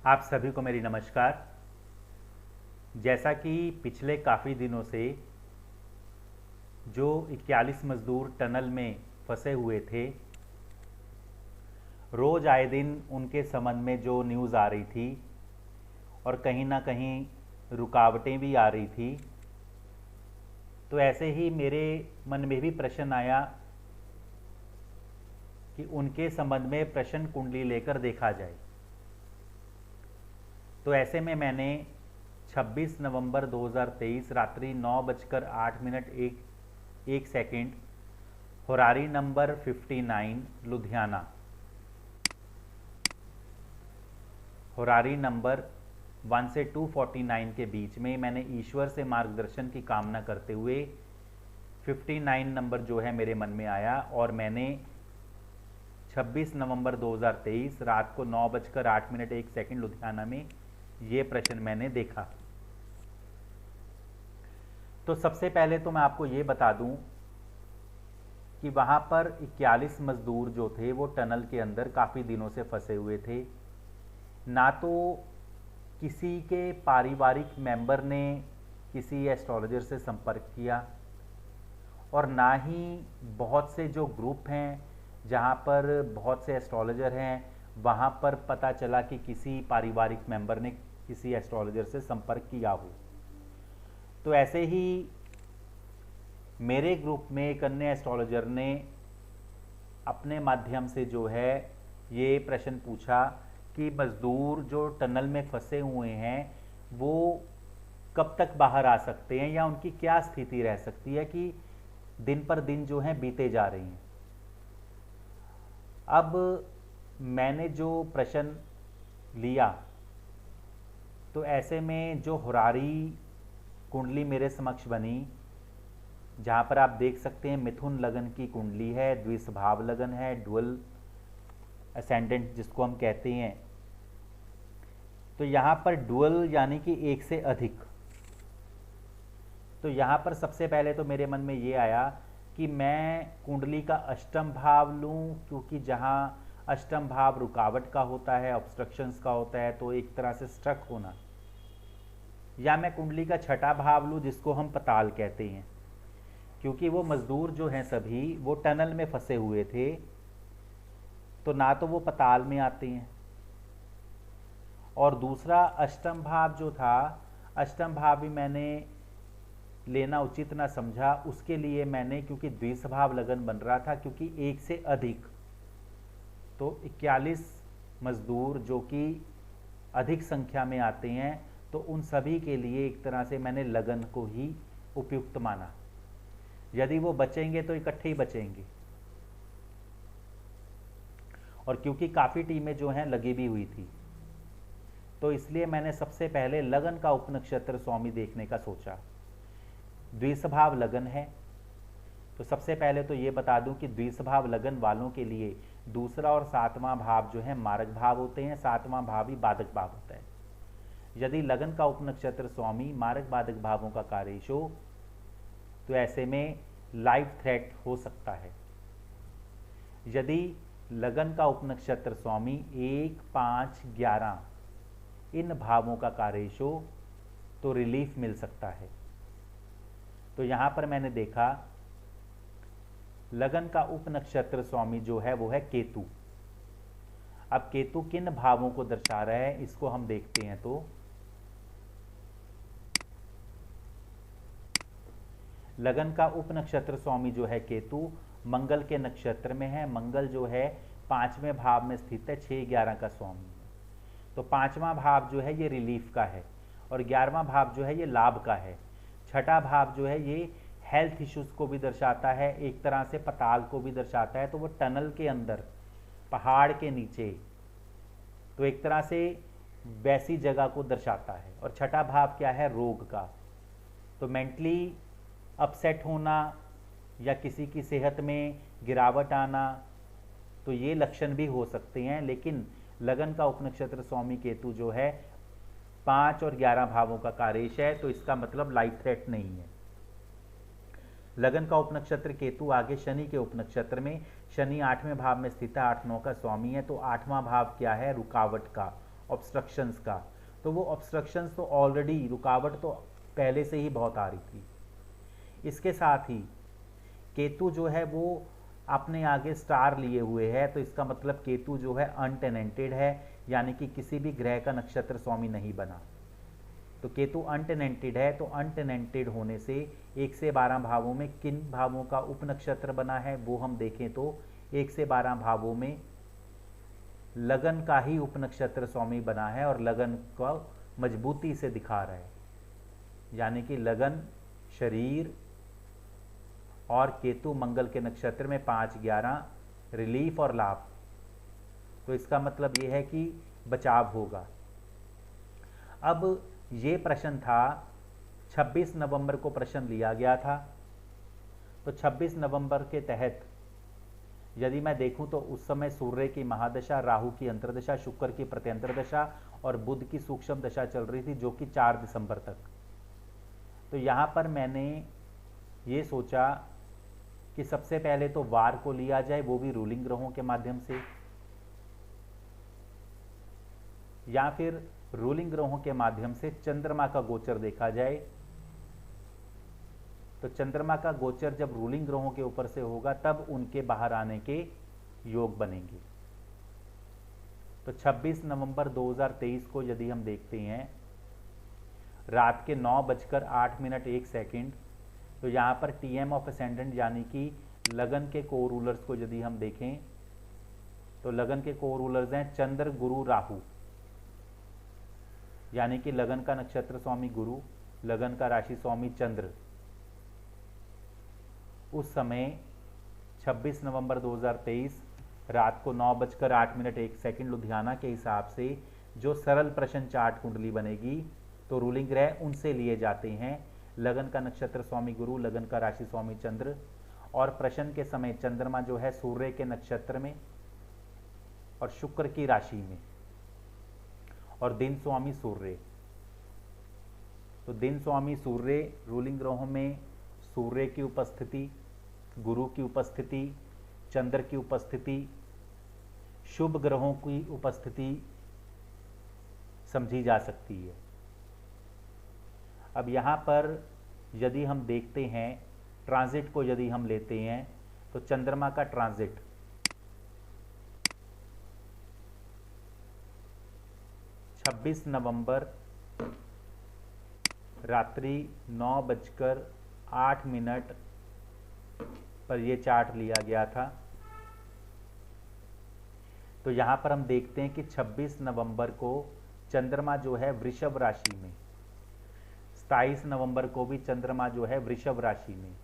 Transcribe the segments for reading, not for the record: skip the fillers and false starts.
आप सभी को मेरी नमस्कार। जैसा कि पिछले काफ़ी दिनों से जो 41 मज़दूर टनल में फंसे हुए थे, रोज़ आए दिन उनके संबंध में जो न्यूज़ आ रही थी और कहीं ना कहीं रुकावटें भी आ रही थी, तो ऐसे ही मेरे मन में भी प्रश्न आया कि उनके संबंध में प्रश्न कुंडली लेकर देखा जाए। तो ऐसे में मैंने 26 नवंबर 2023 रात्रि 9:08 होरारी नंबर 59 लुधियाना, होरारी नंबर 1 से 249 के बीच में मैंने ईश्वर से मार्गदर्शन की कामना करते हुए 59 नंबर जो है मेरे मन में आया और मैंने 26 नवंबर 2023 रात को 9:08 लुधियाना में ये प्रश्न मैंने देखा। तो सबसे पहले तो मैं आपको ये बता दूं कि वहाँ पर 41 मज़दूर जो थे वो टनल के अंदर काफ़ी दिनों से फंसे हुए थे। ना तो किसी के पारिवारिक मेंबर ने किसी एस्ट्रोलॉजर से संपर्क किया और ना ही बहुत से जो ग्रुप हैं जहाँ पर बहुत से एस्ट्रोलॉजर हैं वहाँ पर पता चला कि किसी पारिवारिक मेंबर ने किसी एस्ट्रोलॉजर से संपर्क किया हो। तो ऐसे ही मेरे ग्रुप में एक अन्य एस्ट्रोलॉजर ने अपने माध्यम से जो है ये प्रश्न पूछा कि मज़दूर जो टनल में फंसे हुए हैं वो कब तक बाहर आ सकते हैं या उनकी क्या स्थिति रह सकती है कि दिन पर दिन जो है बीते जा रही हैं। अब मैंने जो प्रश्न लिया तो ऐसे में जो होरारी कुंडली मेरे समक्ष बनी, जहाँ पर आप देख सकते हैं मिथुन लगन की कुंडली है, द्विस्वभाव लगन है, डुअल असेंडेंट जिसको हम कहते हैं। तो यहाँ पर डुअल यानी कि एक से अधिक। तो यहाँ पर सबसे पहले तो मेरे मन में ये आया कि मैं कुंडली का अष्टम भाव लूँ, क्योंकि जहाँ अष्टम भाव रुकावट का होता है, ऑब्स्ट्रक्शंस का होता है, तो एक तरह से स्ट्रक होना। या मैं कुंडली का छठा भाव लूँ जिसको हम पताल कहते हैं, क्योंकि वो मज़दूर जो हैं सभी वो टनल में फंसे हुए थे, तो ना तो वो पताल में आते हैं। और दूसरा अष्टम भाव जो था, अष्टम भाव भी मैंने लेना उचित ना समझा। उसके लिए मैंने, क्योंकि द्विस्वभाव लगन बन रहा था, क्योंकि एक से अधिक, तो 41 मज़दूर जो कि अधिक संख्या में आते हैं, तो उन सभी के लिए एक तरह से मैंने लगन को ही उपयुक्त माना। यदि वो बचेंगे तो इकट्ठे ही बचेंगे। और क्योंकि काफ़ी टीमें जो हैं लगी भी हुई थी, तो इसलिए मैंने सबसे पहले लगन का उपनक्षत्र स्वामी देखने का सोचा। द्विस्वभाव लगन है, तो सबसे पहले तो ये बता दूं कि द्विस्वभाव लगन वालों के लिए दूसरा और सातवां भाव जो है मारक भाव होते हैं, सातवां भाव ही बाधक भाव होता है। यदि लगन का उपनक्षत्र स्वामी मारक बाधक भावों का कार्येश हो तो ऐसे में लाइफ थ्रेट हो सकता है। यदि लगन का उपनक्षत्र स्वामी 1, 5, 11 इन भावों का कार्येश हो तो रिलीफ मिल सकता है। तो यहाँ पर मैंने देखा लगन का उपनक्षत्र स्वामी जो है वो है केतु। अब केतु किन भावों को दर्शा रहा है इसको हम देखते हैं। तो लगन का उपनक्षत्र स्वामी जो है केतु मंगल के नक्षत्र में है। मंगल जो है 5वें भाव में स्थित है, 6, 11 का स्वामी है। तो 5वां भाव जो है ये रिलीफ का है और 11वां भाव जो है ये लाभ का है। छठा भाव जो है ये हेल्थ इश्यूज को भी दर्शाता है, एक तरह से पताल को भी दर्शाता है। तो वो टनल के अंदर, पहाड़ के नीचे, तो एक तरह से वैसी जगह को दर्शाता है। और छठा भाव क्या है? रोग का। तो मेंटली अपसेट होना या किसी की सेहत में गिरावट आना, तो ये लक्षण भी हो सकते हैं। लेकिन लगन का उपनक्षत्र स्वामी केतु जो है 5 और 11 भावों का कार्येश है, तो इसका मतलब लाइफ थ्रेट नहीं है। लगन का उपनक्षत्र केतु आगे शनि के उपनक्षत्र में, शनि 8वें भाव में स्थित है, 8, 9 का स्वामी है। तो 8वां भाव क्या है? रुकावट का, ऑब्स्ट्रक्शंस का, तो वो ऑब्स्ट्रक्शंस तो ऑलरेडी, रुकावट तो पहले से ही बहुत आ रही थी। इसके साथ ही केतु जो है वो अपने आगे स्टार लिए हुए है, तो इसका मतलब केतु जो है अनटेनेंटेड है, यानी कि किसी भी ग्रह का नक्षत्र स्वामी नहीं बना। तो केतु अनटेनेंटेड है, तो अनटेनेंटेड होने से 1 से 12 भावों में किन भावों का उपनक्षत्र बना है वो हम देखें तो 1 से 12 भावों में लगन का ही उपनक्षत्र स्वामी बना है, और लगन को मजबूती से दिखा रहा है, यानी कि लगन, शरीर और केतु मंगल के नक्षत्र में 5-11 रिलीफ और लाभ। तो इसका मतलब ये है कि बचाव होगा। अब ये प्रश्न था 26 नवंबर को प्रश्न लिया गया था, तो 26 नवंबर के तहत यदि मैं देखूं तो उस समय सूर्य की महादशा, राहु की अंतर्दशा, शुक्र की प्रत्यंतर दशा और बुध की सूक्ष्म दशा चल रही थी, जो कि 4 दिसंबर तक। तो यहां पर मैंने ये सोचा कि सबसे पहले तो वार को लिया जाए, वो भी रूलिंग ग्रहों के माध्यम से, या फिर रूलिंग ग्रहों के माध्यम से चंद्रमा का गोचर देखा जाए। तो चंद्रमा का गोचर जब रूलिंग ग्रहों के ऊपर से होगा तब उनके बाहर आने के योग बनेंगे। तो 26 नवंबर 2023 को यदि हम देखते हैं रात के 9:08 तो यहाँ पर टीएम ऑफ असेंडेंट यानी कि लगन के को रूलर्स को यदि हम देखें तो लगन के को रूलर्स हैं चंद्र, गुरु, राहु, यानी कि लगन का नक्षत्र स्वामी गुरु, लगन का राशि स्वामी चंद्र। उस समय 26 नवंबर 2023 रात को 9:08 लुधियाना के हिसाब से जो सरल प्रश्न चार्ट कुंडली बनेगी तो रूलिंग ग्रह उनसे लिए जाते हैं। लगन का नक्षत्र स्वामी गुरु, लगन का राशि स्वामी चंद्र, और प्रश्न के समय चंद्रमा जो है सूर्य के नक्षत्र में और शुक्र की राशि में, और दिन स्वामी सूर्य। तो दिन स्वामी सूर्य, रूलिंग ग्रहों में सूर्य की उपस्थिति, गुरु की उपस्थिति, चंद्र की उपस्थिति, शुभ ग्रहों की उपस्थिति समझी जा सकती है। अब यहाँ पर यदि हम देखते हैं ट्रांजिट को, यदि हम लेते हैं तो चंद्रमा का ट्रांजिट 26 नवंबर रात्रि 9:08 पर यह चार्ट लिया गया था। तो यहां पर हम देखते हैं कि 26 नवंबर को चंद्रमा जो है वृषभ राशि में, 27 नवंबर को भी चंद्रमा जो है वृषभ राशि में,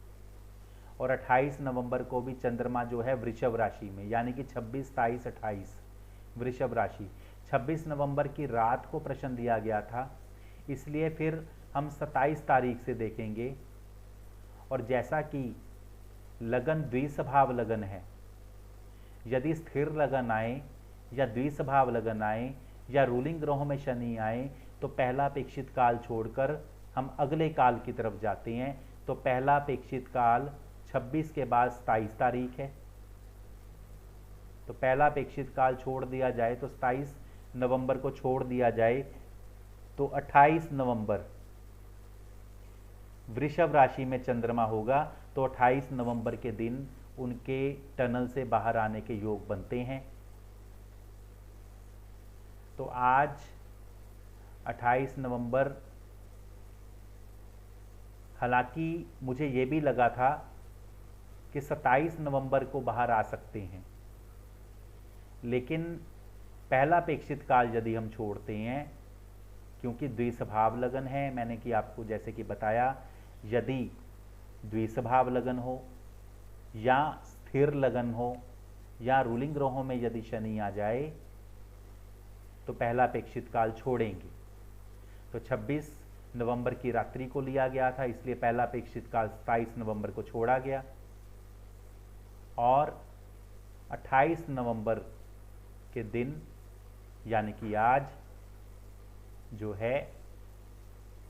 और 28 नवंबर को भी चंद्रमा जो है वृषभ राशि में, यानी कि 26, 27, 28 वृषभ राशि। 26 नवंबर की रात को प्रश्न दिया गया था, इसलिए फिर हम 27 तारीख से देखेंगे। और जैसा कि लगन द्विस्वभाव लगन है, यदि स्थिर लगन आए या द्विस्वभाव लगन आए या रूलिंग ग्रहों में शनि आए तो पहला अपेक्षित काल छोड़कर हम अगले काल की तरफ जाते हैं। तो पहला अपेक्षित काल 26 के बाद 27 तारीख है। तो पहला अपेक्षित काल छोड़ दिया जाए तो 27 नवंबर को छोड़ दिया जाए तो 28 नवंबर वृषभ राशि में चंद्रमा होगा। तो 28 नवंबर के दिन उनके टनल से बाहर आने के योग बनते हैं। तो आज 28 नवंबर, हालांकि मुझे ये भी लगा था कि 27 नवंबर को बाहर आ सकते हैं, लेकिन पहला अपेक्षित काल यदि हम छोड़ते हैं, क्योंकि द्विस्वभाव लगन है, मैंने कि आपको जैसे कि बताया, यदि द्विस्वभाव लगन हो या स्थिर लगन हो या रूलिंग ग्रहों में यदि शनि आ जाए तो पहला अपेक्षित काल छोड़ेंगे। तो 26 नवंबर की रात्रि को लिया गया था, इसलिए पहला अपेक्षित काल 27 नवंबर को छोड़ा गया, और 28 नवंबर के दिन यानी कि आज जो है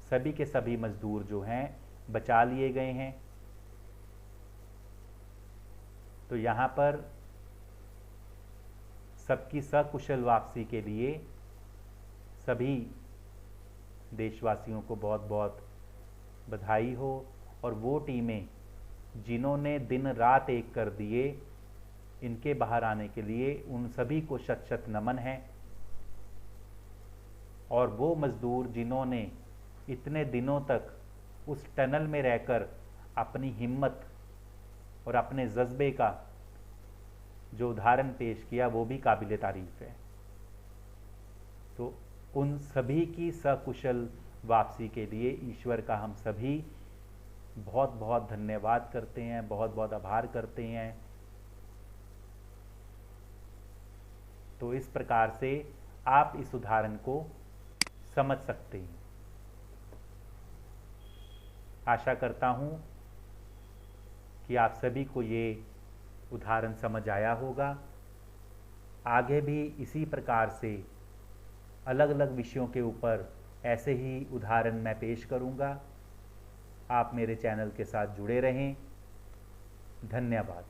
सभी के सभी मजदूर जो हैं बचा लिए गए हैं। तो यहाँ पर सबकी सकुशल वापसी के लिए सभी देशवासियों को बहुत बहुत बधाई हो, और वो टीमें जिन्होंने दिन रात एक कर दिए इनके बाहर आने के लिए, उन सभी को शत शत नमन है। और वो मज़दूर जिन्होंने इतने दिनों तक उस टनल में रहकर अपनी हिम्मत और अपने जज्बे का जो उदाहरण पेश किया, वो भी काबिल तारीफ़ है। तो उन सभी की सकुशल वापसी के लिए ईश्वर का हम सभी बहुत बहुत धन्यवाद करते हैं, बहुत बहुत आभार करते हैं। तो इस प्रकार से आप इस उदाहरण को समझ सकते हैं। आशा करता हूं कि आप सभी को ये उदाहरण समझ आया होगा। आगे भी इसी प्रकार से अलग अलग विषयों के ऊपर ऐसे ही उदाहरण मैं पेश करूंगा। आप मेरे चैनल के साथ जुड़े रहें। धन्यवाद।